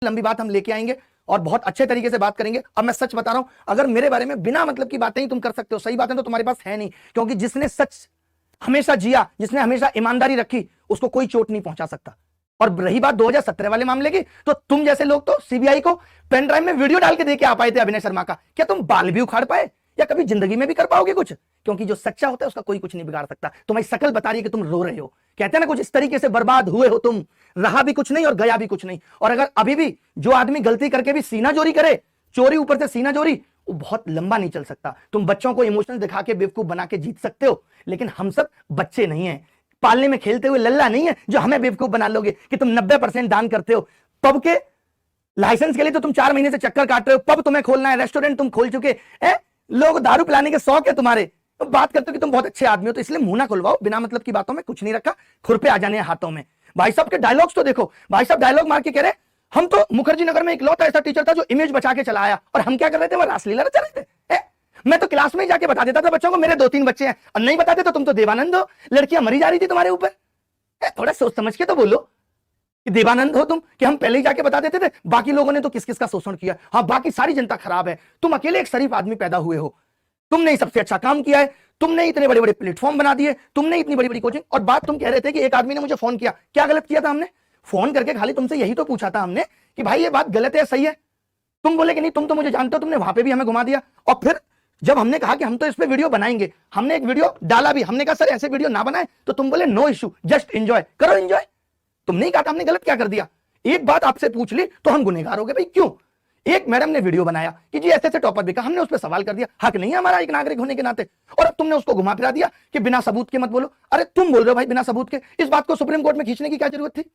लंबी बात हम लेके आएंगे और बहुत अच्छे तरीके से बात करेंगे। अब मैं सच बता रहा हूं, अगर मेरे बारे में बिना मतलब की बातें ही तुम कर सकते हो, सही बातें तो तुम्हारे पास है नहीं, क्योंकि जिसने सच हमेशा जिया, जिसने हमेशा ईमानदारी रखी, उसको कोई चोट नहीं पहुंचा सकता। और रही बात 2017 वाले मामले की, तो तुम जैसे लोग तो सीबीआई को पेन ड्राइव में वीडियो डाल के देके आ पाए थे अभिनय शर्मा का, क्या तुम बाल भी उखाड़ पाए या कभी जिंदगी में भी कर पाओगे कुछ? क्योंकि जो सच्चा होता है उसका कोई कुछ नहीं बिगाड़ सकता। तुम्हारी शकल बता रही है कि तुम रो रहे हो, कहते हैं ना कुछ इस तरीके से बर्बाद हुए हो तुम, रहा भी कुछ नहीं और गया भी कुछ नहीं। और अगर अभी भी जो आदमी गलती करके भी सीना चोरी करे, चोरी ऊपर से सीना चोरी, वो बहुत लंबा नहीं चल सकता। तुम बच्चों को इमोशनल दिखा के बेवकूफ बना के जीत सकते हो, लेकिन हम सब बच्चे नहीं है, पालने में खेलते हुए लल्ला नहीं है जो हमें बेवकूफ बना लोगे कि तुम 90% दान करते हो। पब के लाइसेंस के लिए तो तुम 4 महीने से चक्कर काट रहे हो, पब तुम्हें खोलना है, रेस्टोरेंट तुम खोल चुके हैं, लोग दारू पिलाने के शौक है तुम्हारे, तो बात करते हो कि तुम बहुत अच्छे आदमी हो, तो इसलिए मुंह ना खुलवाओ। बिना मतलब की बातों में कुछ नहीं रखा, खुरपे आ जाने हाथों में। भाई साहब के डायलॉग्स तो देखो, भाई साहब डायलॉग मार के कह रहे हम तो मुखर्जी नगर में इकलौता ऐसा टीचर था जो इमेज बचा के चला आया, और हम क्या कर रहे थे, वो रासलीला रचा रहे थे। मैं तो क्लास में ही जाके बता देता था बच्चों को मेरे 2-3 बच्चे हैं, और नहीं बताते तो तुम तो देवानंद हो, लड़कियां मरी जा रही थी तुम्हारे ऊपर। थोड़ा सोच समझ के तो बोलो कि देवानंद हो तुम, कि हम पहले ही जाके बता देते थे। बाकी लोगों ने तो किस किस का शोषण किया, हाँ बाकी सारी जनता खराब है, तुम अकेले एक शरीफ आदमी पैदा हुए हो, तुमने ही सबसे अच्छा काम किया है, तुमने इतने बड़े बड़े प्लेटफॉर्म बना दिए, तुमने इतनी बड़ी बड़ी कोचिंग। और बात तुम कह रहे थे कि एक आदमी ने मुझे फोन किया, क्या गलत किया था हमने? फोन करके खाली तुमसे यही तो पूछा था हमने कि भाई ये बात गलत है सही है, तुम बोले कि नहीं तुम तो मुझे जानते हो, तुमने वहां पे भी हमें घुमा दिया। और फिर जब हमने कहा कि हम तो इस पे वीडियो बनाएंगे, हमने एक वीडियो डाला भी, हमने कहा सर ऐसे वीडियो ना बनाए, तो तुम बोले नो इश्यू, जस्ट एंजॉय करो एंजॉय। तुमने ही कहा था हमने गलत क्या कर दिया? एक बात आपसे पूछ ली तो हम गुनहगार हो गए भाई, क्यों? एक मैडम ने वीडियो बनाया कि जी ऐसे ऐसे टॉपर बिका, हमने उस पर सवाल कर दिया, हक नहीं है हमारा एक नागरिक होने के नाते, और अब तुमने उसको घुमा फिरा दिया कि बिना सबूत के मत बोलो। अरे तुम बोल रहे हो भाई बिना सबूत के, इस बात को सुप्रीम कोर्ट में खींचने की क्या जरूरत थी?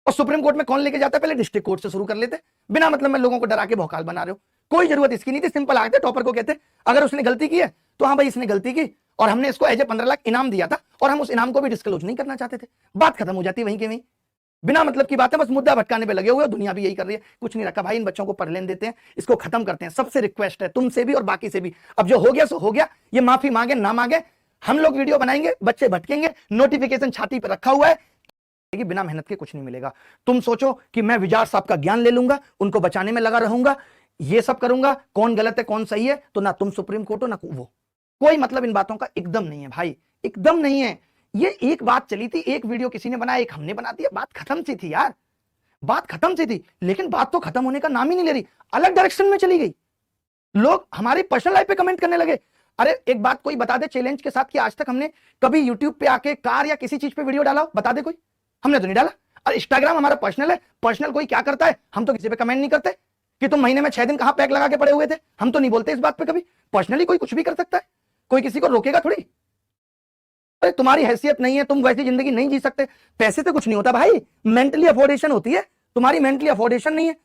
और सुप्रीम कोर्ट में कौन लेके जाता है? पहले डिस्ट्रिक्ट कोर्ट से शुरू कर लेते, बिना मतलब में लोगों को डरा के भौकाल बना रहे हो, कोई जरूरत इसकी नहीं थी। सिंपल आते टॉपर को कहते अगर उसने गलती की है तो हाँ भाई इसने गलती की, और हमने इसको एज ए 15 लाख इनाम दिया था, और हम उस इनाम को भी डिस्क्लोज नहीं करना चाहते थे, बात खत्म हो जाती वहीं के वहीं। बिना मतलब की बात है, बस मुद्दा भटकाने पे लगे हुए, दुनिया भी यही कर रही है, कुछ नहीं रखा भाई। इन बच्चों को पढ़ लेने देते हैं, इसको खत्म करते हैं। सबसे रिक्वेस्ट है तुमसे भी और बाकी से भी, अब जो हो गया सो हो गया, ये माफी मांगे ना मांगे, हम लोग वीडियो बनाएंगे, बच्चे भटकेंगे, नोटिफिकेशन छाती पर रखा हुआ है कि बिना मेहनत के कुछ नहीं मिलेगा। तुम सोचो कि मैं विजार साहब का ज्ञान ले लूंगा, उनको बचाने में लगा रहूंगा, ये सब करूंगा, कौन गलत है कौन सही है, तो ना तुम सुप्रीम कोर्ट हो ना वो, कोई मतलब इन बातों का एकदम नहीं है भाई, एकदम नहीं है। ये एक बात चली थी, एक वीडियो किसी ने बनाया, एक हमने बना दिया, बात खत्म सी थी यार, बात खत्म सी थी। लेकिन बात तो खत्म होने का नाम ही नहीं ले रही, अलग डायरेक्शन में चली गई। लोग हमारी पर्सनल लाइफ पे कमेंट करने लगे। अरे एक बात कोई बता दे चैलेंज के साथ कि आज तक हमने कभी यूट्यूब पे आके कार या किसी चीज पे वीडियो डाला, बता दे कोई। हमने तो नहीं डाला। और इंस्टाग्राम हमारा पर्सनल है, पर्सनल कोई क्या करता है, हम तो किसी पे कमेंट नहीं करते कि तुम महीने में 6 दिन कहां पैक लगा के पड़े हुए थे, हम तो नहीं बोलते इस बात पे कभी। पर्सनली कोई कुछ भी कर सकता है, कोई किसी को रोकेगा थोड़ी। अरे तुम्हारी हैसियत नहीं है, तुम वैसी जिंदगी नहीं जी सकते। पैसे से कुछ नहीं होता भाई, मेंटली अफोर्डेशन होती है, तुम्हारी मेंटली अफोर्डेशन नहीं है।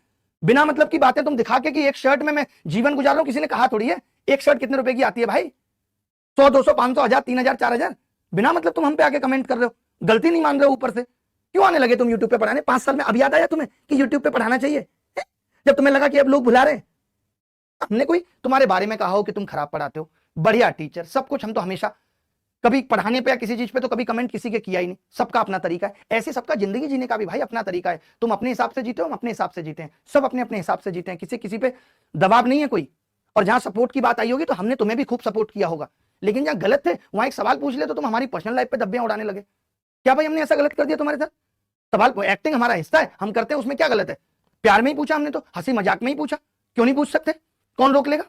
बिना मतलब की बातें तुम दिखा के कि एक शर्ट में मैं जीवन गुजार रहा हूं, किसी ने कहा थोड़ी है एक शर्ट कितने रुपए की आती है भाई, 100, 200, 500, 1000, 3000, 4000। बिना मतलब तुम हम पे आके कमेंट कर रहे हो, गलती नहीं मान रहे हो, ऊपर से क्यों आने लगे तुम यूट्यूब पे पढ़ाने? 5 साल में अब याद आया तुम्हें कि यूट्यूब पे पढ़ाना चाहिए, जब तुम्हें लगा कि अब लोग भुला रहे हैं। हमने कोई तुम्हारे बारे में कहा हो कि तुम खराब पढ़ाते हो, बढ़िया टीचर सब कुछ, हम तो हमेशा कभी पढ़ाने पे या किसी चीज पे तो कभी कमेंट किसी के किया ही नहीं। सबका अपना तरीका है, ऐसे सबका जिंदगी जीने का भी भाई अपना तरीका है। तुम अपने हिसाब से जीते हो, हम अपने हिसाब से जीते हैं, सब अपने अपने हिसाब से जीते हैं, किसी पे दबाव नहीं है कोई। और जहां सपोर्ट की बात आई होगी तो हमने तुम्हें भी खूब सपोर्ट किया होगा, लेकिन जहां गलत थे वहां एक सवाल पूछ ले तो तुम हमारी पर्सनल लाइफ पे धब्बियां उड़ाने लगे। क्या भाई हमने ऐसा गलत कर दिया तुम्हारे साथ? सवाल एक्टिंग हमारा हिस्सा है, हम करते हैं, उसमें क्या गलत है? प्यार में ही पूछा हमने, तो हंसी मजाक में ही पूछा, क्यों नहीं पूछ सकते? कौन रोक लेगा?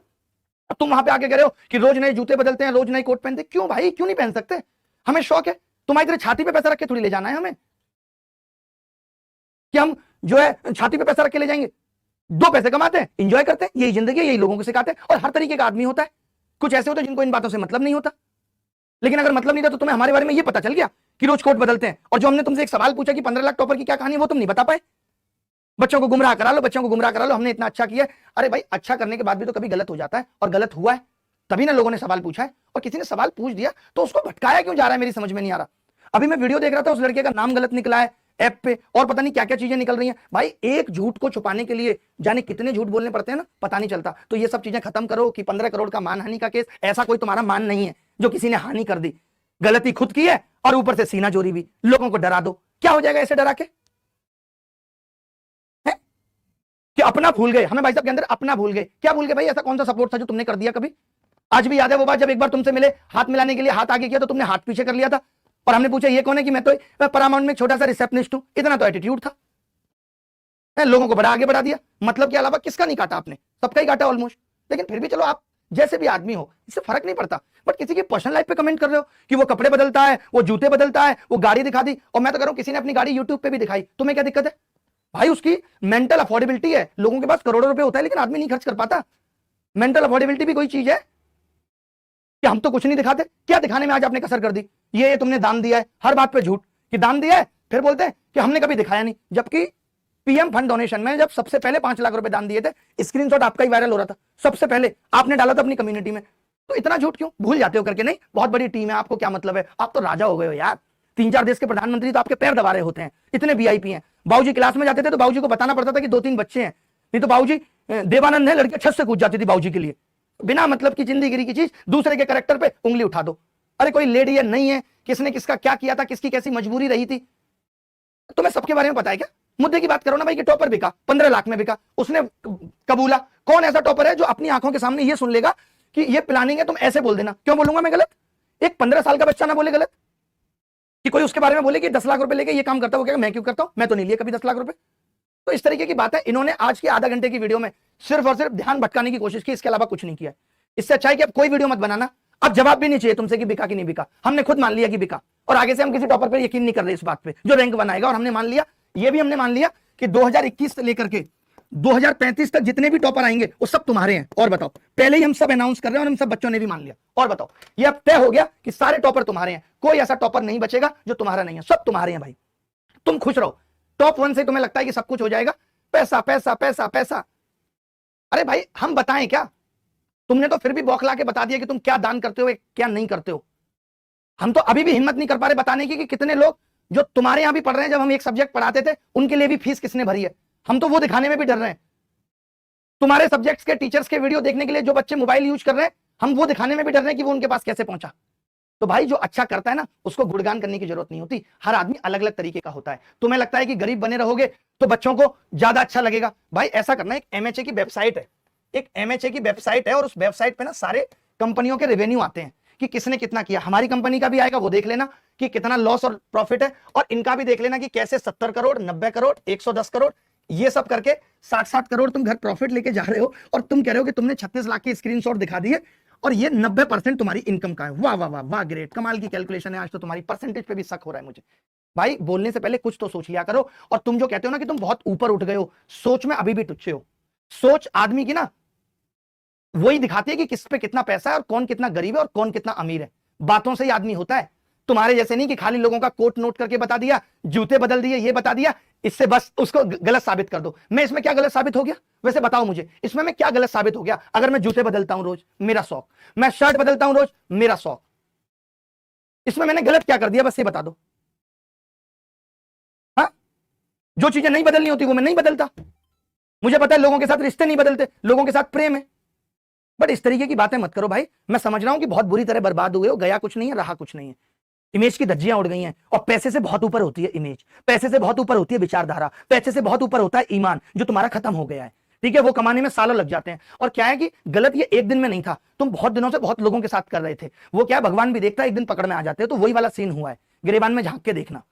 अब तुम वहां पे आके कह रहे हो कि रोज नए जूते बदलते हैं, रोज नई कोट पहनते, क्यों भाई क्यों नहीं पहन सकते? हमें शौक है, तुम्हारी तरह छाती पे पैसा रख के थोड़ी ले जाना है हमें, कि हम जो है छाती पे पैसा रख के ले जाएंगे। 2 पैसे कमाते हैं, एंजॉय करते हैं, यही जिंदगी है, यही लोगों को सिखाते हैं। और हर तरीके का आदमी होता है, कुछ ऐसे होते हैं जिनको इन बातों से मतलब नहीं होता, लेकिन अगर मतलब नहीं था तो तुम्हें हमारे बारे में ये पता चल गया कि रोज कोट बदलते हैं। और जो हमने तुमसे एक सवाल पूछा कि 15 लाख टॉपर की क्या कहानी, वो तुम नहीं बता पाए। बच्चों को गुमराह करा लो, बच्चों को गुमराह करा लो, हमने इतना अच्छा किया। अरे भाई अच्छा करने के बाद भी तो कभी गलत हो जाता है, और गलत हुआ है तभी ना लोगों ने सवाल पूछा है। और किसी ने सवाल पूछ दिया तो उसको भटकाया क्यों जा रहा है, मेरी समझ में नहीं आ रहा। अभी मैं वीडियो देख रहा था, उस लड़के का नाम गलत निकला है ऐप पे, और पता नहीं क्या क्या चीजें निकल रही हैं। भाई एक झूठ को छुपाने के लिए जाने कितने झूठ बोलने पड़ते हैं ना, पता नहीं चलता। तो ये सब चीजें खत्म करो कि 15 करोड़ का मानहानि का केस, ऐसा कोई तुम्हारा मान नहीं है जो किसी ने हानि कर दी, गलती खुद की है और ऊपर से सीना चोरी भी। लोगों को डरा दो, क्या हो जाएगा ऐसे डरा के? कि अपना भूल गए, हमें भाई साहब के अंदर अपना भूल गए। क्या भूल गए भाई? ऐसा कौन सा सपोर्ट था जो तुमने कर दिया कभी? आज भी याद है वो बात, जब एक बार तुमसे मिले, हाथ मिलाने के लिए हाथ आगे किया तो तुमने हाथ पीछे कर लिया था, और हमने पूछा ये कौन है, कि मैं तो पैरामाउंट में छोटा सा रिसेप्शनिस्ट हूं। इतना तो एटीट्यूड था, लोगों को बड़ा आगे बढ़ा दिया। मतलब के अलावा किसका नहीं काटा आपने? सबका ही काटा ऑलमोस्ट। लेकिन फिर भी चलो, आप जैसे भी आदमी हो, इससे फर्क नहीं पड़ता। बट किसी की पर्सनल लाइफ पे कमेंट कर रहे हो कि वो कपड़े बदलता है, वो जूते बदलता है, वो गाड़ी दिखा दी। और मैं तो कह रहा हूं किसी ने अपनी गाड़ी यूट्यूब पे भी दिखाई, तुम्हें क्या दिक्कत है भाई? उसकी मेंटल अफोर्डेबिलिटी है। लोगों के पास करोड़ों रुपए होता है लेकिन आदमी नहीं खर्च कर पाता। मेंटल अफोर्डेबिलिटी भी कोई चीज है कि हम तो कुछ नहीं दिखाते। क्या दिखाने में आज आपने कसर कर दी? ये तुमने दान दिया है, हर बात पे झूठ कि दान दिया है, फिर बोलते हैं कि हमने कभी दिखाया नहीं। जबकि पीएम फंड डोनेशन में जब सबसे पहले 5 लाख रुपए दान दिए थे, स्क्रीनशॉट आपका ही वायरल हो रहा था, सबसे पहले आपने डाला था अपनी कम्युनिटी में। तो इतना झूठ क्यों? भूल जाते हो करके। नहीं, बहुत बड़ी टीम है, आपको क्या मतलब है? आप तो राजा हो गए हो यार। 3-4 देश के प्रधानमंत्री तो आपके पैर दबा रहे होते हैं, इतने वीआईपी हैं। बाबूजी क्लास में जाते थे तो बाबूजी को बताना पड़ता था कि 2-3 बच्चे हैं, नहीं तो बाबूजी देवानंद है, लड़के छत से कूद जाती थी बाबूजी के लिए। बिना मतलब की जिंदगी की चीज दूसरे के कैरेक्टर पे उंगली उठा दो। अरे कोई लेडी है, नहीं है, किसने किसका क्या किया था, किसकी कैसी मजबूरी रही थी, तुम्हें सबके बारे में पता है क्या? मुद्दे की बात करो ना भाई कि टॉपर बिका, 15 लाख में बिका, उसने कबूला। कौन ऐसा टॉपर है जो अपनी आंखों के सामने ये सुन लेगा कि ये प्लानिंग है, तुम ऐसे बोल देना? क्यों बोलूंगा मैं गलत? एक 15 साल का बच्चा ना बोले गलत, कि कोई उसके बारे में बोले कि 10 लाख रुपए लेके ये काम करता है, वो कहेगा मैं क्यों करता हूं, मैं तो नहीं लिया कभी 10 लाख रुपए। तो इस तरीके की बात है। इन्होंने आज की आधा घंटे की वीडियो में सिर्फ और सिर्फ ध्यान भटकाने की कोशिश की, इसके अलावा कुछ नहीं किया। इससे अच्छा है कि अब कोई वीडियो मत बनाना। अब जवाब भी नहीं चाहिए तुमसे कि बिका कि नहीं बिका, हमने खुद मान लिया कि बिका। और आगे से हम किसी टॉपर पर यकीन नहीं कर रहे इस बात पे जो रैंक बनाएगा। और हमने मान लिया, ये भी हमने मान लिया कि 2021 से लेकर के 2035 तक जितने भी टॉपर आएंगे वो सब तुम्हारे हैं। और बताओ, पहले ही हम सब अनाउंस कर रहे हैं और हम सब बच्चों ने भी मान लिया। और बताओ, ये अब तय हो गया कि सारे टॉपर तुम्हारे हैं, कोई ऐसा टॉपर नहीं बचेगा जो तुम्हारा नहीं है, सब तुम्हारे हैं भाई। तुम खुश रहो। टॉप 1 से तुम्हें लगता है कि सब कुछ हो जाएगा, पैसा पैसा पैसा पैसा। अरे भाई हम बताएं क्या? तुमने तो फिर भी बौखला के बता दिया कि तुम क्या दान करते हो, क्या नहीं करते हो। हम तो अभी भी हिम्मत नहीं कर पा रहे बताने की कि कितने लोग जो तुम्हारे यहां भी पढ़ रहे हैं, जब हम एक सब्जेक्ट पढ़ाते थे उनके लिए भी फीस किसने भरी है, हम तो वो दिखाने में भी डर रहे हैं। तुम्हारे सब्जेक्ट्स के टीचर्स के वीडियो देखने के लिए जो बच्चे मोबाइल यूज कर रहे हैं, हम वो दिखाने में भी डर रहे हैं कि वो उनके पास कैसे पहुंचा। तो भाई जो अच्छा करता है ना, उसको गुणगान करने की जरूरत नहीं होती। हर आदमी अलग अलग तरीके का होता है। तुम्हें लगता है कि गरीब बने रहोगे तो बच्चों को ज्यादा अच्छा लगेगा, भाई ऐसा करना। एक एमएचए की वेबसाइट है, एक एमएचए की वेबसाइट है, और उस वेबसाइट पे ना सारे कंपनियों के रेवेन्यू आते हैं कि किसने कितना किया। हमारी कंपनी का भी आएगा, वो देख लेना कि कितना लॉस और प्रॉफिट है, और इनका भी देख लेना कि कैसे 70 करोड़, 90 करोड़, 110 करोड़, ये सब करके 60-60 करोड़ तुम घर प्रॉफिट लेके जा रहे हो। और तुम कह रहे हो कि तुमने 36 लाख की स्क्रीनशॉट दिखा दी है और ये 90% तुम्हारी इनकम का है। वाह वाह वाह वाह, ग्रेट, कमाल की कैलकुलेशन है। आज तो तुम्हारी परसेंटेज पे भी शक हो रहा है मुझे। भाई बोलने से पहले कुछ तो सोच लिया करो। और तुम जो कहते हो ना कि तुम बहुत ऊपर उठ गए हो, सोच में अभी भी टुच्चे हो। सोच आदमी की ना वही दिखाती है कि किस पे कितना पैसा है और कौन कितना गरीब है और कौन कितना अमीर है। बातों से ही आदमी होता है, तुम्हारे जैसे नहीं कि खाली लोगों का कोट नोट करके बता दिया, जूते बदल दिए, ये बता दिया, इससे बस उसको गलत साबित कर दो। मैं इसमें क्या गलत साबित हो गया? वैसे बताओ मुझे, इसमें मैं क्या गलत साबित हो गया? अगर मैं जूते बदलता हूं रोज, मेरा शौक, मैं शर्ट बदलता हूं रोज, मेरा शौक, इसमें मैंने गलत क्या कर दिया? बस ये बता दो। हाँ, जो चीजें नहीं बदलनी होती वो मैं नहीं बदलता। मुझे पता है लोगों के साथ रिश्ते नहीं बदलते, लोगों के साथ प्रेम है। बट इस तरीके की बातें मत करो भाई। मैं समझ रहा हूं कि बहुत बुरी तरह बर्बाद हुए हो, गया कुछ नहीं है, रहा कुछ नहीं है, इमेज की धज्जियां उड़ गई हैं। और पैसे से बहुत ऊपर होती है इमेज, पैसे से बहुत ऊपर होती है विचारधारा, पैसे से बहुत ऊपर होता है ईमान, जो तुम्हारा खत्म हो गया है। ठीक है, वो कमाने में सालों लग जाते हैं। और क्या है कि गलत ये एक दिन में नहीं था, तुम बहुत दिनों से बहुत लोगों के साथ कर रहे थे। वो क्या है, भगवान भी देखता है, एक दिन पकड़ में आ जाते हो। तो वही वाला सीन हुआ है, गिरेबान में झांक के देखना।